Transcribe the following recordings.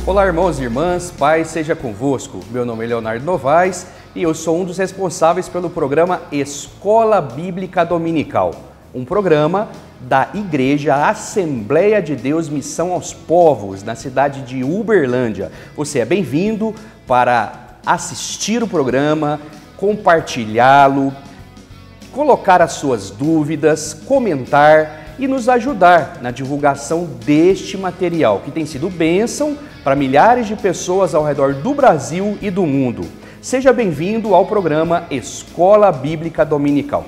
Olá, irmãos e irmãs, Paz seja convosco. Meu nome é Leonardo Novaes e eu sou um dos responsáveis pelo programa Escola Bíblica Dominical, um programa da Igreja Assembleia de Deus Missão aos Povos, na cidade de Uberlândia. Você é bem-vindo para assistir o programa, compartilhá-lo, colocar as suas dúvidas, comentar e nos ajudar na divulgação deste material, que tem sido bênção para milhares de pessoas ao redor do Brasil e do mundo. Seja bem-vindo ao programa Escola Bíblica Dominical.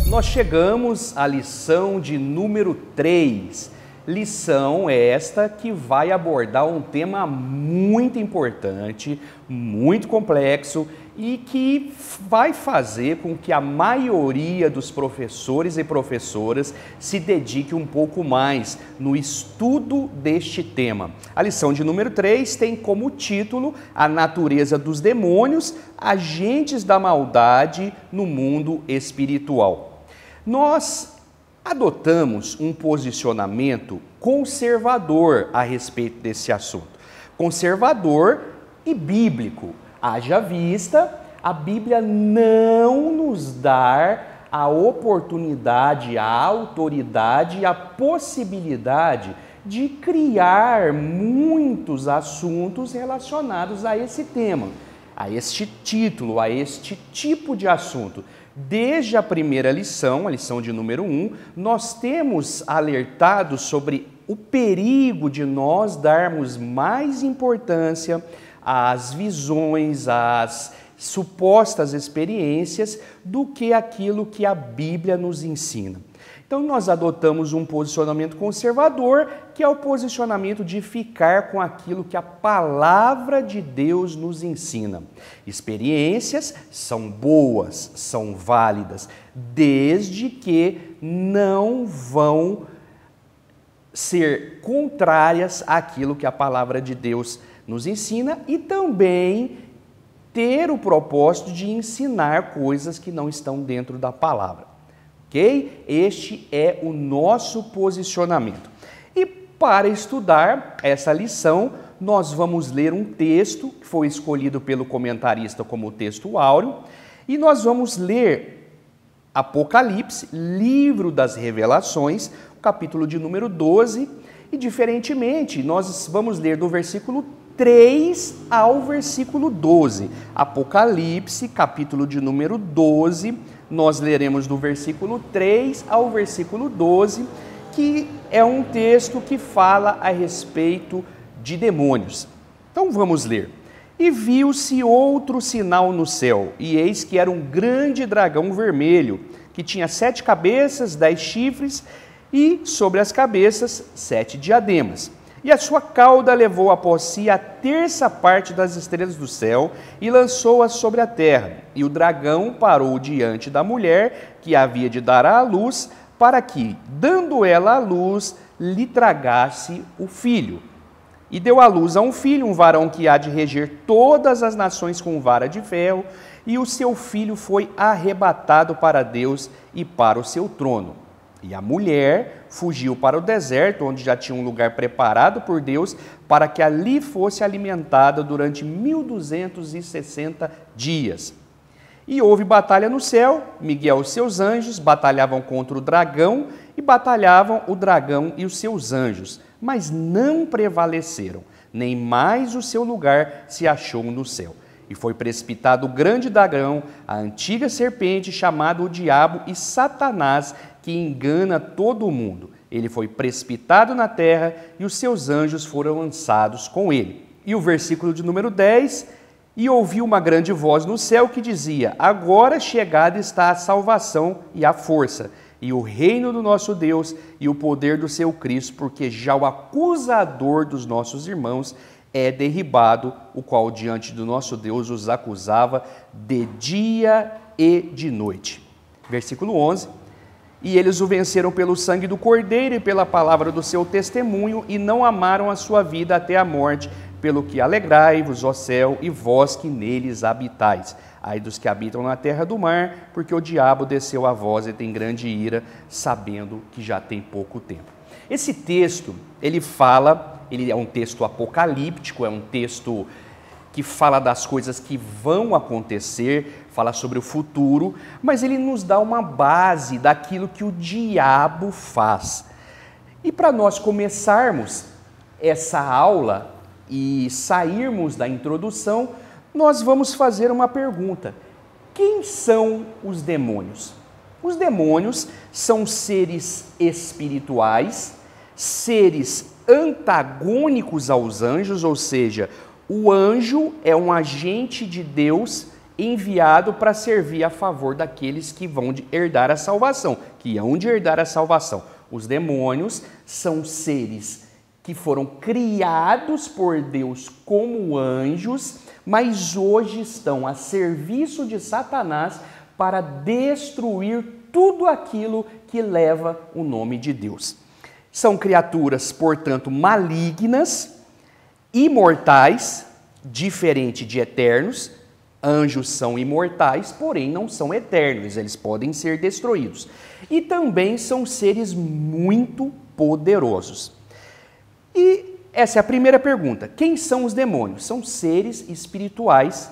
Nós chegamos à lição de número 3. Lição esta que vai abordar um tema muito importante, muito complexo e que vai fazer com que a maioria dos professores e professoras se dedique um pouco mais no estudo deste tema. A lição de número 3 tem como título A Natureza dos Demônios, Agentes da Maldade no Mundo Espiritual. Nós adotamos um posicionamento conservador a respeito desse assunto. Conservador e bíblico. Haja vista, a Bíblia não nos dá a oportunidade, a autoridade, a possibilidade de criar muitos assuntos relacionados a esse tema, a este título, a este tipo de assunto. Desde a primeira lição, a lição de número 1, nós temos alertado sobre o perigo de nós darmos mais importância às visões, às supostas experiências do que aquilo que a Bíblia nos ensina. Então nós adotamos um posicionamento conservador, que é o posicionamento de ficar com aquilo que a palavra de Deus nos ensina. Experiências são boas, são válidas, desde que não vão ser contrárias àquilo que a palavra de Deus nos ensina e também ter o propósito de ensinar coisas que não estão dentro da palavra. Ok? Este é o nosso posicionamento. E para estudar essa lição, nós vamos ler um texto que foi escolhido pelo comentarista como texto áureo, e nós vamos ler Apocalipse, livro das Revelações, capítulo de número 12, e diferentemente, nós vamos ler do versículo 3 ao versículo 12. Apocalipse, capítulo de número 12, nós leremos do versículo 3 ao versículo 12, que é um texto que fala a respeito de demônios. Então vamos ler. E viu-se outro sinal no céu, e eis que era um grande dragão vermelho, que tinha 7 cabeças, 10 chifres, e sobre as cabeças 7 diademas. E a sua cauda levou após si a terça parte das estrelas do céu e lançou-as sobre a terra. E o dragão parou diante da mulher que havia de dar à luz, para que, dando ela à luz, lhe tragasse o filho. E deu à luz a um filho, um varão que há de reger todas as nações com vara de ferro, e o seu filho foi arrebatado para Deus e para o seu trono. E a mulher fugiu para o deserto, onde já tinha um lugar preparado por Deus, para que ali fosse alimentada durante 1260 dias. E houve batalha no céu, Miguel e seus anjos batalhavam contra o dragão, e batalhavam o dragão e os seus anjos, mas não prevaleceram, nem mais o seu lugar se achou no céu. E foi precipitado o grande dragão, a antiga serpente, chamado o Diabo e Satanás, que engana todo o mundo. Ele foi precipitado na terra e os seus anjos foram lançados com ele. E o versículo de número 10, e ouviu uma grande voz no céu que dizia: agora chegada está a salvação e a força, e o reino do nosso Deus e o poder do seu Cristo, porque já o acusador dos nossos irmãos é derribado, o qual diante do nosso Deus os acusava de dia e de noite. Versículo 11. E eles o venceram pelo sangue do Cordeiro e pela palavra do seu testemunho, e não amaram a sua vida até a morte, pelo que alegrai-vos, ó céu, e vós que neles habitais. Ai dos que habitam na terra do mar, porque o diabo desceu a vós e tem grande ira, sabendo que já tem pouco tempo. Esse texto, ele é um texto apocalíptico, é um texto que fala das coisas que vão acontecer, fala sobre o futuro, mas ele nos dá uma base daquilo que o diabo faz. E para nós começarmos essa aula e sairmos da introdução, nós vamos fazer uma pergunta: quem são os demônios? Os demônios são seres espirituais, seres antagônicos aos anjos, ou seja, o anjo é um agente de Deus enviado para servir a favor daqueles que vão herdar a salvação, que hão de herdar a salvação. Os demônios são seres que foram criados por Deus como anjos, mas hoje estão a serviço de Satanás para destruir tudo aquilo que leva o nome de Deus. São criaturas, portanto, malignas, imortais, diferente de eternos. Anjos são imortais, porém não são eternos, eles podem ser destruídos. E também são seres muito poderosos. E essa é a primeira pergunta: quem são os demônios? São seres espirituais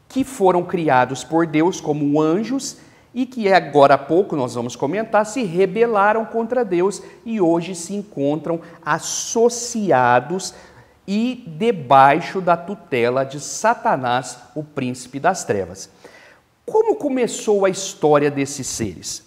que foram criados por Deus como anjos e que agora há pouco nós vamos comentar, se rebelaram contra Deus e hoje se encontram associados e debaixo da tutela de Satanás, o príncipe das trevas. Como começou a história desses seres?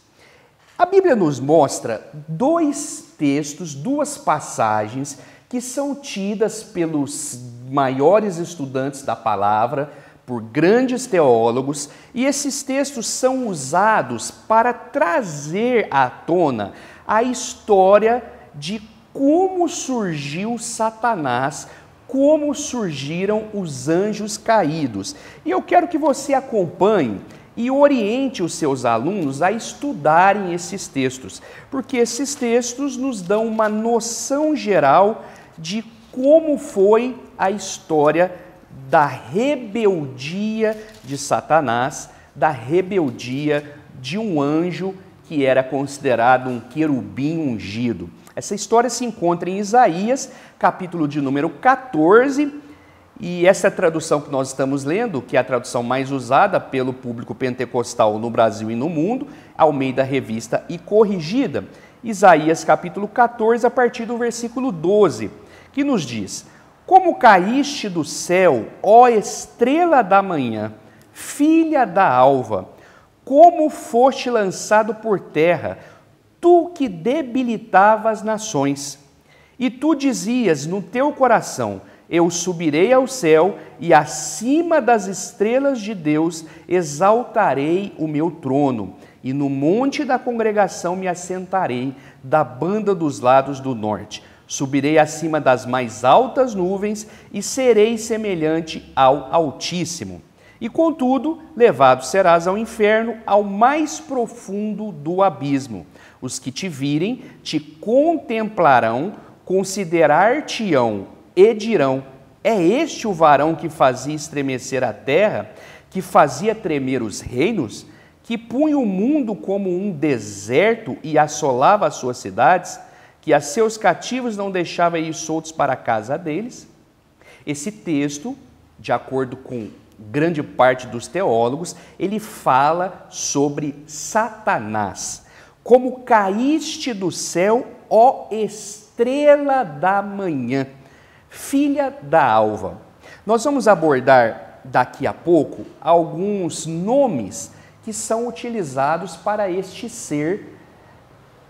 A Bíblia nos mostra dois textos, duas passagens que são tidas pelos maiores estudantes da palavra, por grandes teólogos, e esses textos são usados para trazer à tona a história de como surgiu Satanás, como surgiram os anjos caídos. E eu quero que você acompanhe e oriente os seus alunos a estudarem esses textos, porque esses textos nos dão uma noção geral de como foi a história da rebeldia de Satanás, da rebeldia de um anjo que era considerado um querubim ungido. Essa história se encontra em Isaías, capítulo de número 14, e essa tradução que nós estamos lendo, que é a tradução mais usada pelo público pentecostal no Brasil e no mundo, Almeida Revista e Corrigida. Isaías capítulo 14, a partir do versículo 12, que nos diz: como caíste do céu, ó estrela da manhã, filha da alva, como foste lançado por terra, tu que debilitava as nações. E tu dizias no teu coração: eu subirei ao céu e acima das estrelas de Deus exaltarei o meu trono, e no monte da congregação me assentarei da banda dos lados do norte. Subirei acima das mais altas nuvens e serei semelhante ao Altíssimo. E contudo, levado serás ao inferno, ao mais profundo do abismo. Os que te virem te contemplarão, considerar-te-ão e dirão: é este o varão que fazia estremecer a terra, que fazia tremer os reinos, que punha o mundo como um deserto e assolava as suas cidades, que a seus cativos não deixava ir soltos para a casa deles? Esse texto, de acordo com grande parte dos teólogos, ele fala sobre Satanás. Como caíste do céu, ó estrela da manhã, filha da alva. Nós vamos abordar daqui a pouco alguns nomes que são utilizados para este ser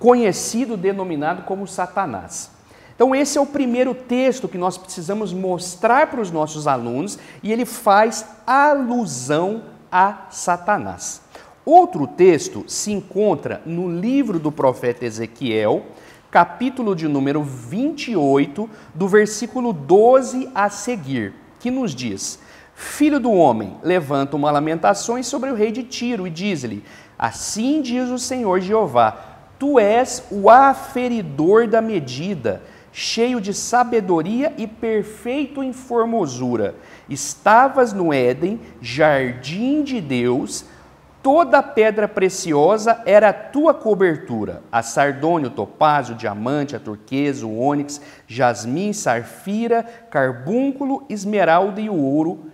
conhecido, denominado como Satanás. Então esse é o primeiro texto que nós precisamos mostrar para os nossos alunos, e ele faz alusão a Satanás. Outro texto se encontra no livro do profeta Ezequiel, capítulo de número 28, do versículo 12 a seguir, que nos diz: Filho do homem, levanta uma lamentações sobre o rei de Tiro e diz-lhe: assim diz o Senhor Jeová, tu és o aferidor da medida, cheio de sabedoria e perfeito em formosura. Estavas no Éden, jardim de Deus, Toda pedra preciosa era a tua cobertura, a sardônio, o topázio, o diamante, a turquesa, o ônix, jasmim, safira, carbúnculo, esmeralda e o ouro,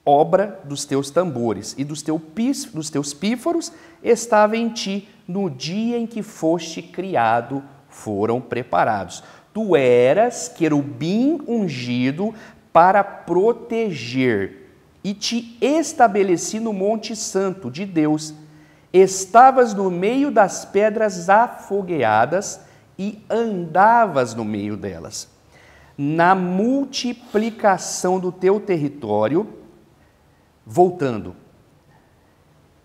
obra dos teus tambores, e dos teus pífaros estava em ti, no dia em que foste criado, foram preparados. Tu eras querubim ungido para proteger, e te estabeleci no monte santo de Deus. Estavas no meio das pedras afogueadas e andavas no meio delas. Na multiplicação do teu território, voltando,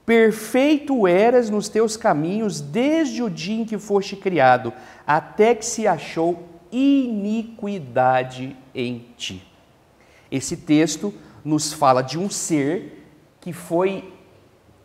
perfeito eras nos teus caminhos desde o dia em que foste criado, até que se achou iniquidade em ti. Esse texto nos fala de um ser que foi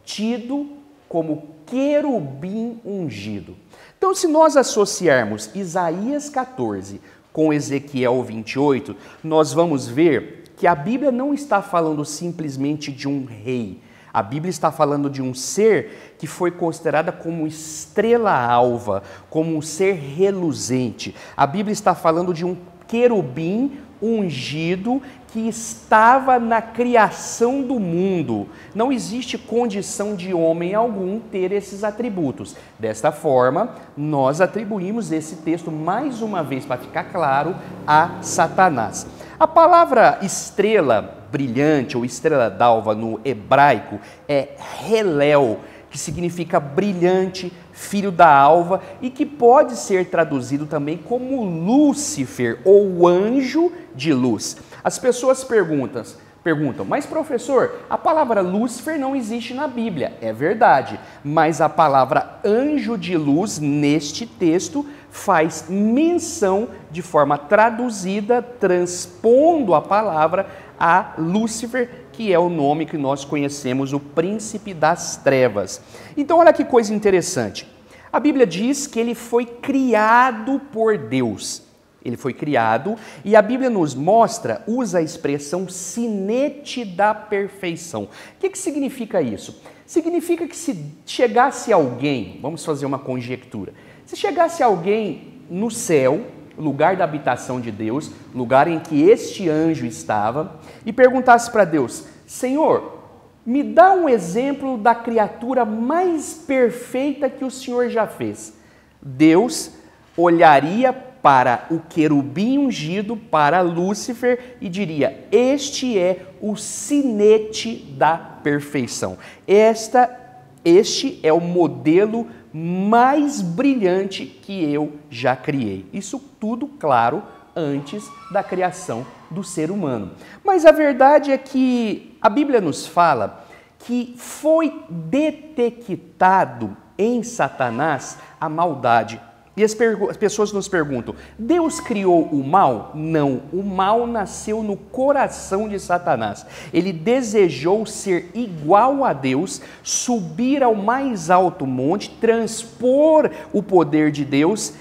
tido como querubim ungido. Então, se nós associarmos Isaías 14 com Ezequiel 28, nós vamos ver que a Bíblia não está falando simplesmente de um rei. A Bíblia está falando de um ser que foi considerada como estrela alva, como um ser reluzente. A Bíblia está falando de um querubim ungido que estava na criação do mundo. Não existe condição de homem algum ter esses atributos. Desta forma, nós atribuímos esse texto, mais uma vez, para ficar claro, a Satanás. A palavra estrela brilhante ou estrela d'alva no hebraico é Helel, que significa brilhante, filho da alva, e que pode ser traduzido também como Lúcifer ou anjo de luz. As pessoas perguntam, mas professor, a palavra Lúcifer não existe na Bíblia. É verdade, mas a palavra anjo de luz neste texto faz menção de forma traduzida, transpondo a palavra a Lúcifer, que é o nome que nós conhecemos, o príncipe das trevas. Então, olha que coisa interessante. A Bíblia diz que ele foi criado por Deus. Ele foi criado e a Bíblia nos mostra, usa a expressão sinete da perfeição. O que significa isso? Significa que se chegasse alguém, vamos fazer uma conjectura, se chegasse alguém no céu, lugar da habitação de Deus, lugar em que este anjo estava, e perguntasse para Deus, Senhor, me dá um exemplo da criatura mais perfeita que o Senhor já fez. Deus olharia para o querubim ungido, para Lúcifer, e diria, este é o sinete da perfeição. Este é o modelo mais brilhante que eu já criei. Isso tudo, claro, antes da criação do ser humano. Mas a verdade é que a Bíblia nos fala que foi detectado em Satanás a maldade. E as pessoas nos perguntam, Deus criou o mal? Não, o mal nasceu no coração de Satanás. Ele desejou ser igual a Deus, subir ao mais alto monte, transpor o poder de Deus,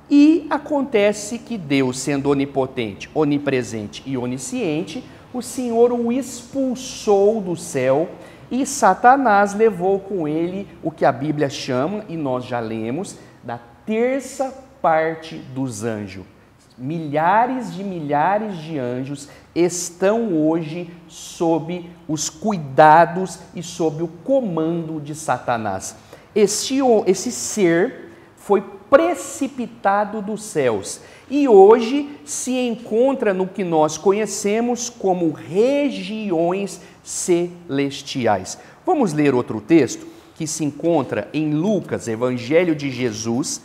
e acontece que Deus, sendo onipotente, onipresente e onisciente, o Senhor o expulsou do céu e Satanás levou com ele o que a Bíblia chama, e nós já lemos, da terça parte dos anjos. Milhares de anjos estão hoje sob os cuidados e sob o comando de Satanás. Esse ser foi precipitado dos céus e hoje se encontra no que nós conhecemos como regiões celestiais. Vamos ler outro texto que se encontra em Lucas, Evangelho de Jesus,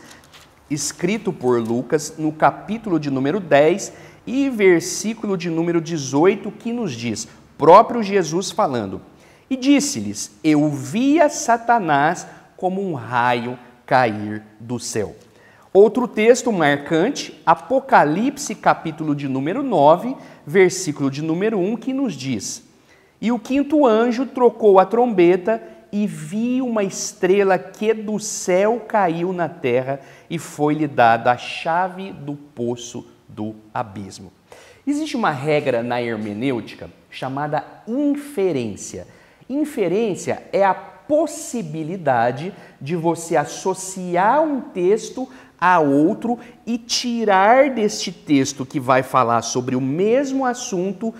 escrito por Lucas, no capítulo de número 10 e versículo de número 18, que nos diz, próprio Jesus falando, e disse-lhes, eu via Satanás como um raio cair do céu. Outro texto marcante, Apocalipse, capítulo de número 9, versículo de número 1, que nos diz, e o quinto anjo trocou a trombeta e vi uma estrela que do céu caiu na terra e foi-lhe dada a chave do poço do abismo. Existe uma regra na hermenêutica chamada inferência. Inferência é a possibilidade de você associar um texto a outro e tirar deste texto que vai falar sobre o mesmo assunto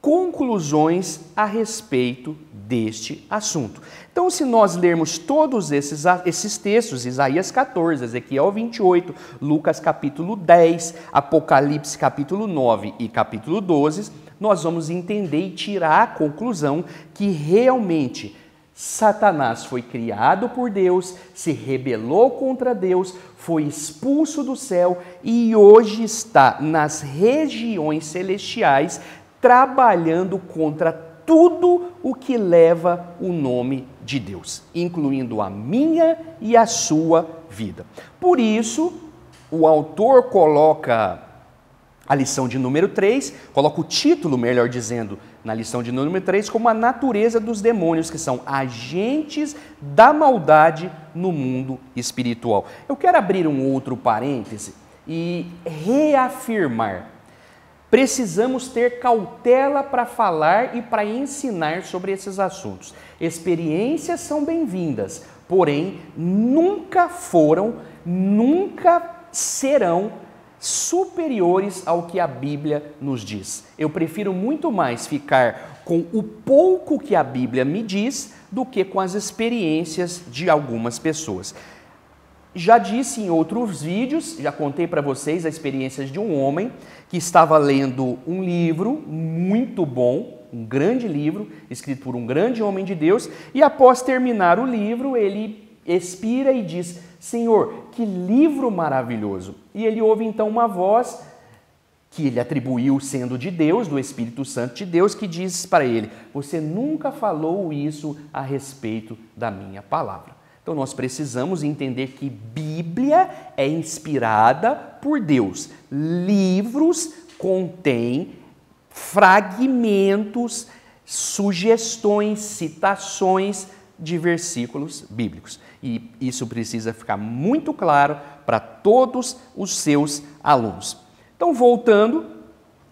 conclusões a respeito deste assunto. Então, se nós lermos todos esses textos, Isaías 14, Ezequiel 28, Lucas capítulo 10, Apocalipse capítulo 9 e capítulo 12, nós vamos entender e tirar a conclusão que realmente Satanás foi criado por Deus, se rebelou contra Deus, foi expulso do céu e hoje está nas regiões celestiais trabalhando contra tudo o que leva o nome de Deus, incluindo a minha e a sua vida. Por isso, o autor coloca a lição de número 3, coloca o título, melhor dizendo, na lição de número 3, como a natureza dos demônios, que são agentes da maldade no mundo espiritual. Eu quero abrir um outro parêntese e reafirmar. Precisamos ter cautela para falar e para ensinar sobre esses assuntos. Experiências são bem-vindas, porém nunca foram, nunca serão superiores ao que a Bíblia nos diz. Eu prefiro muito mais ficar com o pouco que a Bíblia me diz do que com as experiências de algumas pessoas. Já disse em outros vídeos, já contei para vocês a experiência de um homem que estava lendo um livro muito bom, um grande livro, escrito por um grande homem de Deus, e após terminar o livro, ele expira e diz: Senhor, que livro maravilhoso! E ele ouve então uma voz que ele atribuiu sendo de Deus, do Espírito Santo de Deus, que diz para ele: você nunca falou isso a respeito da minha palavra. Então nós precisamos entender que Bíblia é inspirada por Deus. Livros contêm fragmentos, sugestões, citações de versículos bíblicos. E isso precisa ficar muito claro para todos os seus alunos. Então, voltando,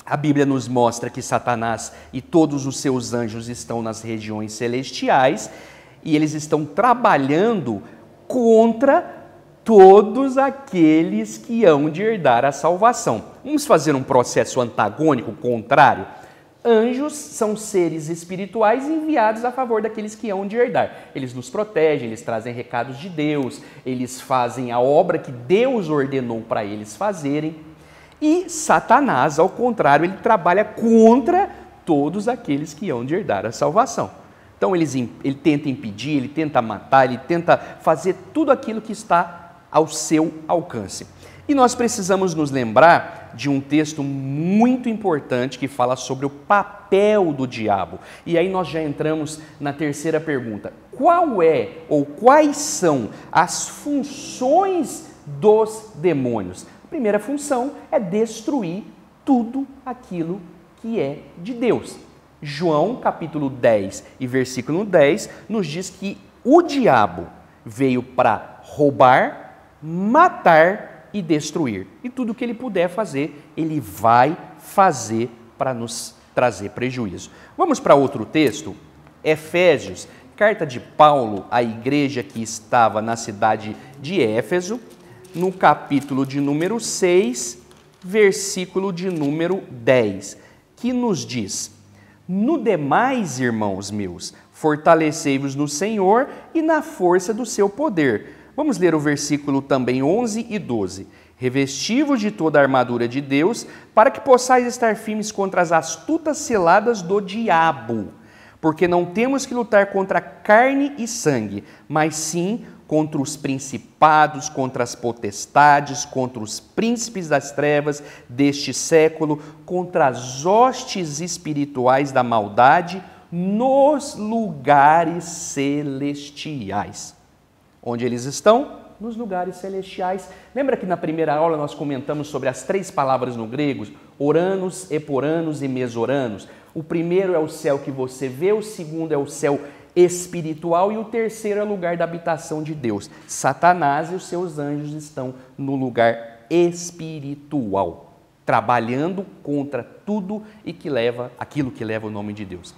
a Bíblia nos mostra que Satanás e todos os seus anjos estão nas regiões celestiais e eles estão trabalhando contra todos aqueles que hão de herdar a salvação. Vamos fazer um processo antagônico, contrário? Anjos são seres espirituais enviados a favor daqueles que hão de herdar. Eles nos protegem, eles trazem recados de Deus, eles fazem a obra que Deus ordenou para eles fazerem. E Satanás, ao contrário, ele trabalha contra todos aqueles que hão de herdar a salvação. Então ele tenta impedir, ele tenta matar, ele tenta fazer tudo aquilo que está ao seu alcance. E nós precisamos nos lembrar de um texto muito importante que fala sobre o papel do diabo. E aí nós já entramos na terceira pergunta. Qual é ou quais são as funções dos demônios? A primeira função é destruir tudo aquilo que é de Deus. João, capítulo 10 e versículo 10, nos diz que o diabo veio para roubar, matar e destruir. E tudo que ele puder fazer, ele vai fazer para nos trazer prejuízo. Vamos para outro texto? Efésios, carta de Paulo à igreja que estava na cidade de Éfeso, no capítulo de número 6, versículo de número 10, que nos diz: no demais, irmãos meus, fortalecei-vos no Senhor e na força do seu poder. Vamos ler o versículo também 11 e 12. Revesti-vos de toda a armadura de Deus, para que possais estar firmes contra as astutas ciladas do diabo. Porque não temos que lutar contra carne e sangue, mas sim contra os principados, contra as potestades, contra os príncipes das trevas deste século, contra as hostes espirituais da maldade nos lugares celestiais. Onde eles estão? Nos lugares celestiais. Lembra que na primeira aula nós comentamos sobre as 3 palavras no grego? Oranos, eporanos e mesoranos. O primeiro é o céu que você vê, o segundo é o céu espiritual e o terceiro é o lugar da habitação de Deus. Satanás e os seus anjos estão no lugar espiritual, trabalhando contra tudo e aquilo que leva o nome de Deus.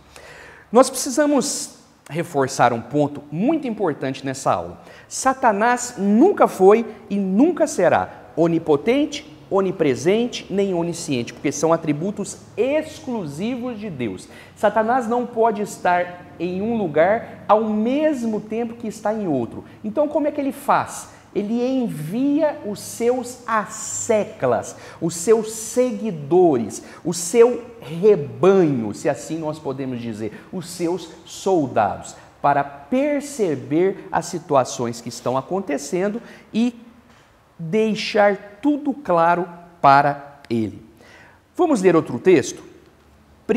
Nós precisamos reforçar um ponto muito importante nessa aula. Satanás nunca foi e nunca será onipotente, onipresente, nem onisciente, porque são atributos exclusivos de Deus. Satanás não pode estar em um lugar ao mesmo tempo que está em outro. Então, como é que ele faz? Ele envia os seus asseclas, os seus seguidores, o seu rebanho, se assim nós podemos dizer, os seus soldados, para perceber as situações que estão acontecendo e deixar tudo claro para ele. Vamos ler outro texto? 1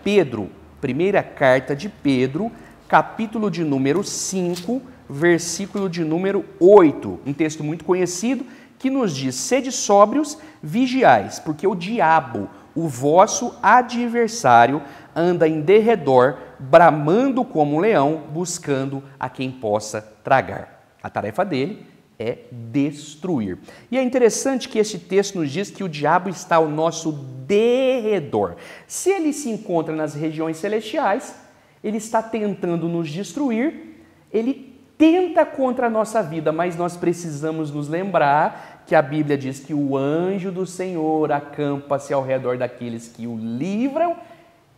Pedro, primeira carta de Pedro, capítulo de número 5, versículo de número 8, um texto muito conhecido que nos diz: sede sóbrios, vigiais, porque o diabo, o vosso adversário, anda em derredor, bramando como um leão, buscando a quem possa tragar. A tarefa dele é destruir. E é interessante que esse texto nos diz que o diabo está ao nosso derredor. Se ele se encontra nas regiões celestiais, ele está tentando nos destruir, ele tenta contra a nossa vida, mas nós precisamos nos lembrar que a Bíblia diz que o anjo do Senhor acampa-se ao redor daqueles que o livram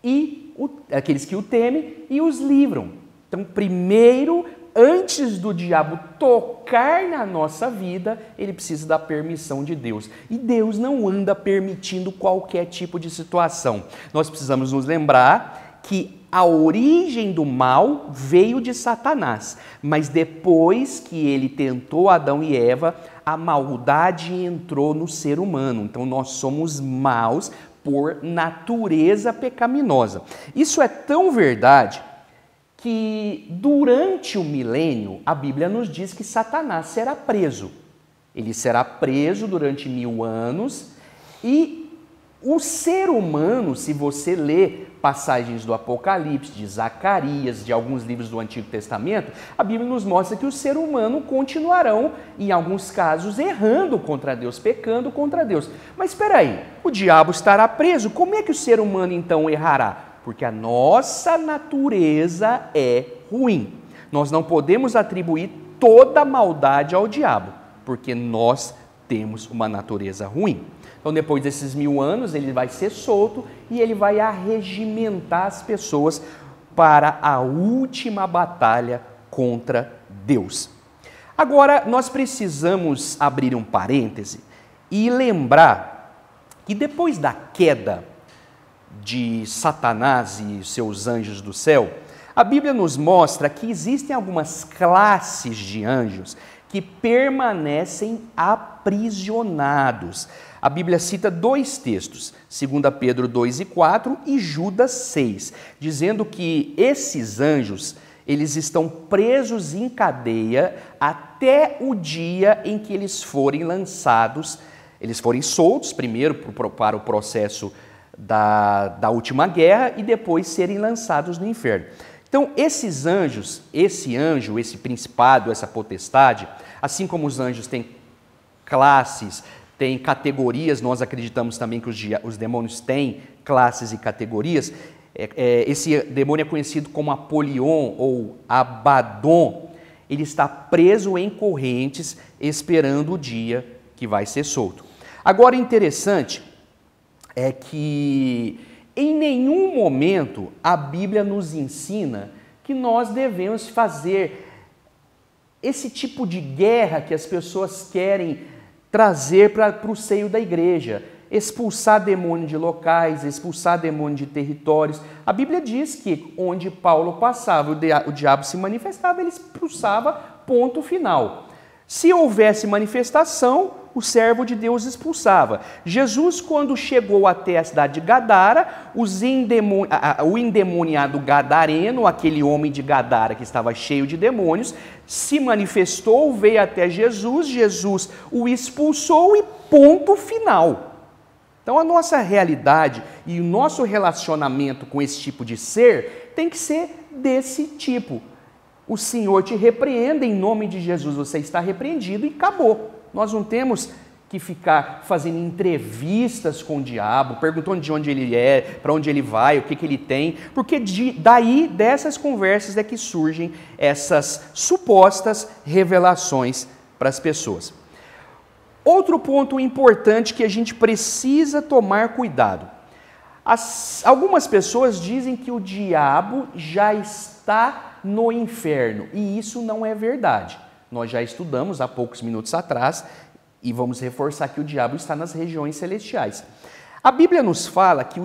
e aqueles que o temem e os livram. Então, primeiro, antes do diabo tocar na nossa vida, ele precisa da permissão de Deus. E Deus não anda permitindo qualquer tipo de situação. Nós precisamos nos lembrar que a origem do mal veio de Satanás, mas depois que ele tentou Adão e Eva, a maldade entrou no ser humano. Então nós somos maus por natureza pecaminosa. Isso é tão verdade que durante o milênio a Bíblia nos diz que Satanás será preso. Ele será preso durante 1000 anos e o ser humano, se você lê passagens do Apocalipse, de Zacarias, de alguns livros do Antigo Testamento, a Bíblia nos mostra que o ser humano continuarão, em alguns casos, errando contra Deus, pecando contra Deus. Mas espera aí, o diabo estará preso, como é que o ser humano então errará? Porque a nossa natureza é ruim. Nós não podemos atribuir toda a maldade ao diabo, porque nós temos uma natureza ruim. Então, depois desses 1000 anos, ele vai ser solto e ele vai arregimentar as pessoas para a última batalha contra Deus. Agora, nós precisamos abrir um parêntese e lembrar que depois da queda de Satanás e seus anjos do céu, a Bíblia nos mostra que existem algumas classes de anjos que permanecem aprisionados. A Bíblia cita 2 textos, 2 Pedro 2:4 e Judas 6, dizendo que esses anjos, eles estão presos em cadeia até o dia em que eles forem lançados, eles forem soltos primeiro para o processo da última guerra e depois serem lançados no inferno. Então, esses anjos, esse principado, essa potestade, assim como os anjos têm classes, têm categorias, nós acreditamos também que os demônios têm classes e categorias. Esse demônio é conhecido como Apolion ou Abaddon. Ele está preso em correntes, esperando o dia que vai ser solto. Agora, interessante é que em nenhum momento a Bíblia nos ensina que nós devemos fazer esse tipo de guerra que as pessoas querem trazer para o seio da igreja, expulsar demônio de locais, expulsar demônio de territórios. A Bíblia diz que onde Paulo passava, o diabo se manifestava, ele expulsava, ponto final. Se houvesse manifestação, o servo de Deus expulsava. Jesus, quando chegou até a cidade de Gadara, o endemoniado gadareno, aquele homem de Gadara que estava cheio de demônios, se manifestou, veio até Jesus, Jesus o expulsou e ponto final. Então a nossa realidade e o nosso relacionamento com esse tipo de ser tem que ser desse tipo. O Senhor te repreenda em nome de Jesus, você está repreendido e acabou. Nós não temos que ficar fazendo entrevistas com o diabo, perguntando de onde ele é, para onde ele vai, o que ele tem, porque daí, dessas conversas é que surgem essas supostas revelações para as pessoas. Outro ponto importante que a gente precisa tomar cuidado. Algumas pessoas dizem que o diabo já está no inferno, e isso não é verdade. Nós já estudamos há poucos minutos atrás e vamos reforçar que o diabo está nas regiões celestiais. A Bíblia nos fala que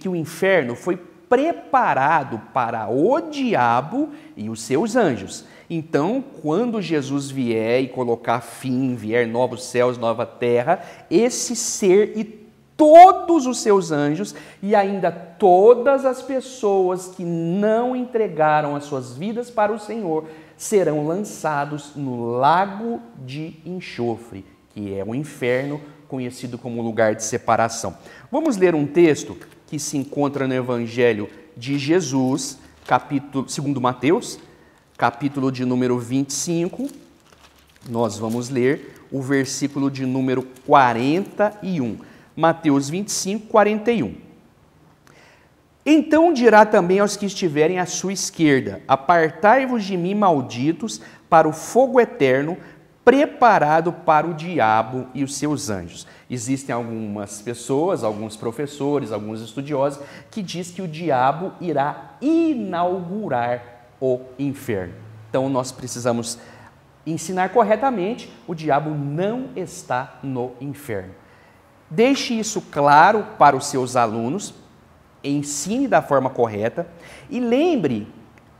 o inferno foi preparado para o diabo e os seus anjos. Então, quando Jesus vier e colocar fim, vier novos céus, nova terra, esse ser e todos os seus anjos e ainda todas as pessoas que não entregaram as suas vidas para o Senhor serão lançados no lago de enxofre, que é o inferno, conhecido como lugar de separação. Vamos ler um texto que se encontra no Evangelho de Jesus, segundo Mateus, capítulo de número 25. Nós vamos ler o versículo de número 41. Mateus 25, 41. Então dirá também aos que estiverem à sua esquerda: apartai-vos de mim, malditos, para o fogo eterno, preparado para o diabo e os seus anjos. Existem algumas pessoas, alguns professores, alguns estudiosos, que diz que o diabo irá inaugurar o inferno. Então nós precisamos ensinar corretamente: o diabo não está no inferno. Deixe isso claro para os seus alunos, ensine da forma correta e lembre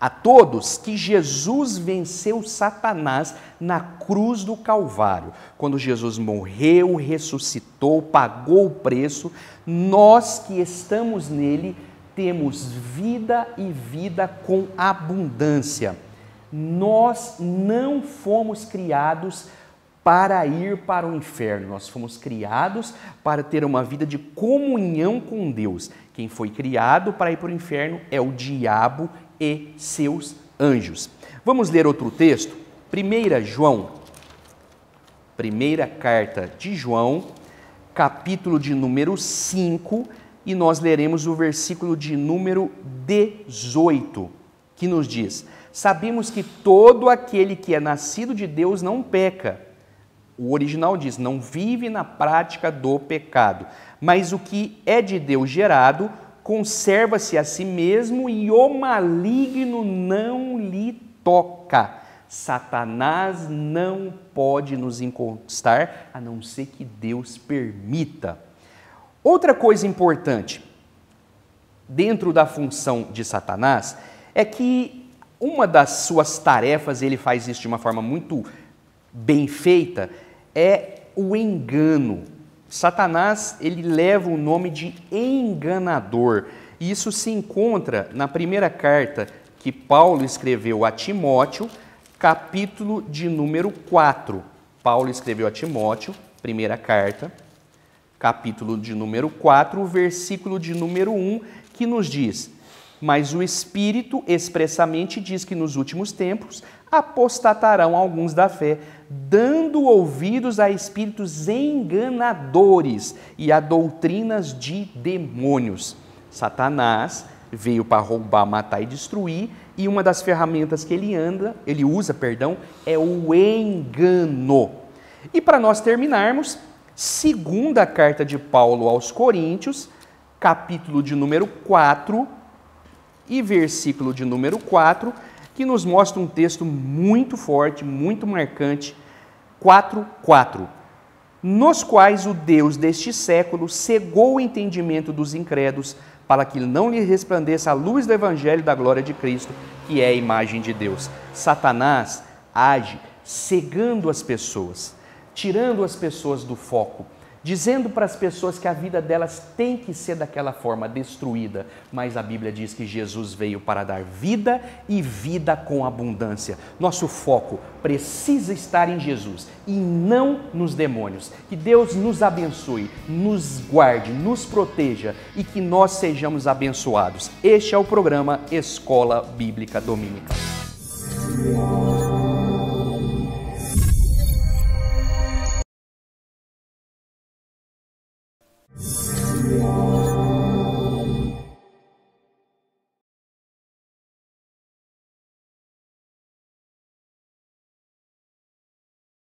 a todos que Jesus venceu Satanás na cruz do Calvário. Quando Jesus morreu, ressuscitou, pagou o preço, nós que estamos nele temos vida e vida com abundância. Nós não fomos criados para ir para o inferno, nós fomos criados para ter uma vida de comunhão com Deus. Quem foi criado para ir para o inferno é o diabo e seus anjos. Vamos ler outro texto? 1 João, primeira carta de João, capítulo de número 5, e nós leremos o versículo de número 18, que nos diz: sabemos que todo aquele que é nascido de Deus não peca. O original diz: não vive na prática do pecado, mas o que é de Deus gerado conserva-se a si mesmo e o maligno não lhe toca. Satanás não pode nos encostar, a não ser que Deus permita. Outra coisa importante dentro da função de Satanás é que uma das suas tarefas, ele faz isso de uma forma muito bem feita, é o engano. Satanás, ele leva o nome de enganador. E isso se encontra na primeira carta que Paulo escreveu a Timóteo, capítulo de número 4. Paulo escreveu a Timóteo, primeira carta, capítulo de número 4, versículo de número 1, que nos diz: mas o Espírito expressamente diz que nos últimos tempos apostatarão alguns da fé, dando ouvidos a espíritos enganadores e a doutrinas de demônios. Satanás veio para roubar, matar e destruir, e uma das ferramentas que ele usa, é o engano. E para nós terminarmos, segunda carta de Paulo aos Coríntios, capítulo de número 4 e versículo de número 4, que nos mostra um texto muito forte, muito marcante, 4:4, nos quais o Deus deste século cegou o entendimento dos incrédulos, para que não lhe resplandeça a luz do Evangelho da glória de Cristo, que é a imagem de Deus. Satanás age cegando as pessoas, tirando as pessoas do foco, dizendo para as pessoas que a vida delas tem que ser daquela forma, destruída. Mas a Bíblia diz que Jesus veio para dar vida e vida com abundância. Nosso foco precisa estar em Jesus e não nos demônios. Que Deus nos abençoe, nos guarde, nos proteja e que nós sejamos abençoados. Este é o programa Escola Bíblica Dominical.